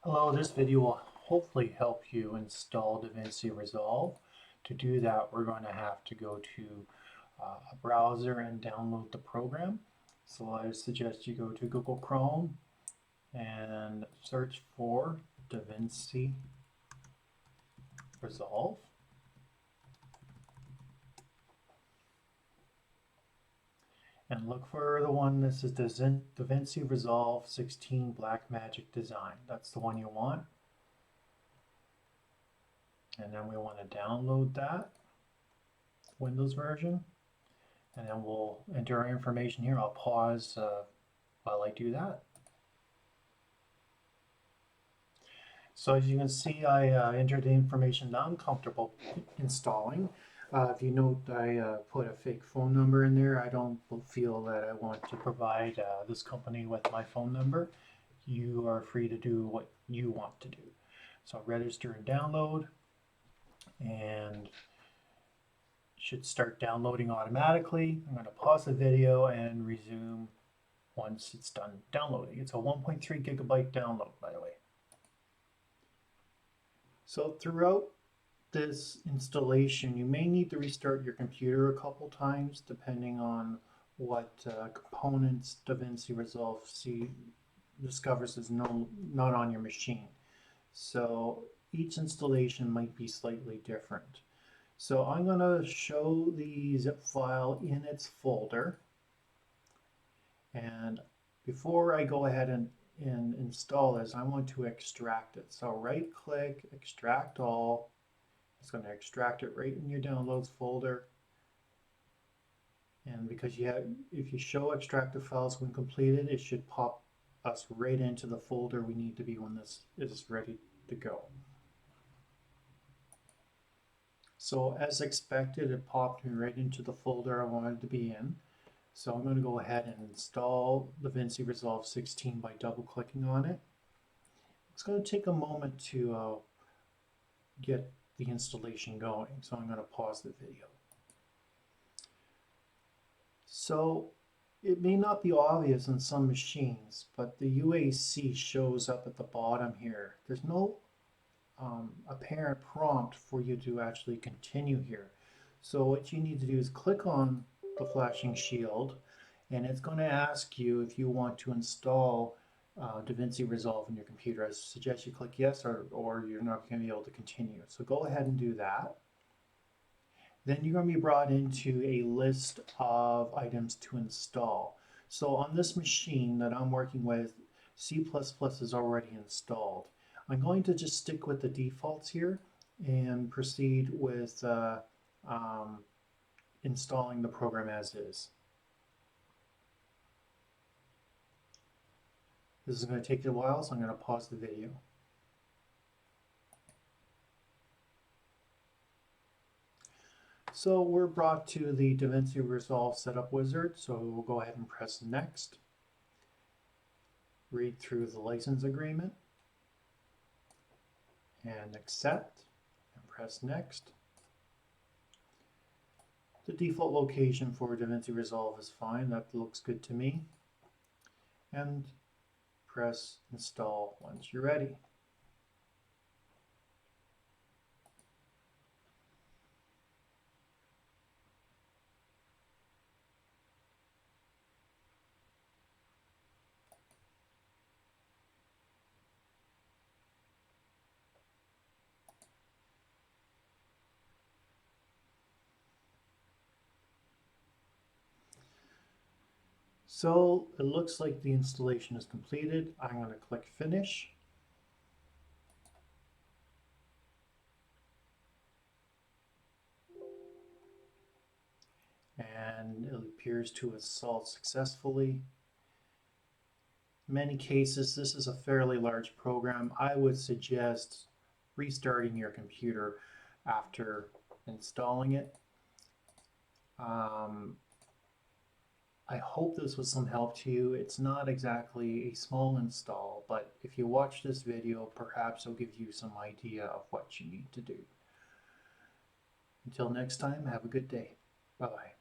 Hello, this video will hopefully help you install DaVinci Resolve. To do that, we're going to have to go to a browser and download the program. So I suggest you go to Google Chrome and search for DaVinci Resolve. And look for the one that says DaVinci Resolve 16 Blackmagic Design. That's the one you want. And then we want to download that Windows version. And then we'll enter our information here. I'll pause while I do that. So as you can see, I entered the information that I'm comfortable installing. If you note, I put a fake phone number in there. I don't feel that I want to provide this company with my phone number. You are free to do what you want to do. So register and download, and should start downloading automatically. I'm going to pause the video and resume once it's done downloading. It's a 1.3 gigabyte download, by the way. So throughout this installation, you may need to restart your computer a couple times depending on what components DaVinci Resolve discovers is not on your machine. So each installation might be slightly different. So I'm going to show the zip file in its folder. And before I go ahead and install this, I want to extract it. So right click, extract all. It's going to extract it right in your downloads folder. And because if you show extracted files when completed, it should pop us right into the folder we need to be when this is ready to go. So as expected, it popped me right into the folder I wanted to be in. So I'm going to go ahead and install DaVinci Resolve 16 by double clicking on it. It's going to take a moment to get the installation going, so I'm going to pause the video. So it may not be obvious on some machines, but the UAC shows up at the bottom here. There's no apparent prompt for you to actually continue here. So what you need to do is click on the flashing shield, and it's going to ask you if you want to install DaVinci Resolve in your computer. I suggest you click yes, or you're not going to be able to continue. So go ahead and do that. Then you're going to be brought into a list of items to install. So on this machine that I'm working with, C++ is already installed. I'm going to just stick with the defaults here and proceed with installing the program as is. This is going to take a while, so I'm going to pause the video. So we're brought to the DaVinci Resolve setup wizard, so we'll go ahead and press next. Read through the license agreement and accept and press next. The default location for DaVinci Resolve is fine, that looks good to me. And press install once you're ready. So it looks like the installation is completed. I'm going to click finish. And it appears to install successfully. In many cases, this is a fairly large program. I would suggest restarting your computer after installing it. I hope this was some help to you. It's not exactly a small install, but if you watch this video, perhaps it'll give you some idea of what you need to do. Until next time, have a good day. Bye-bye.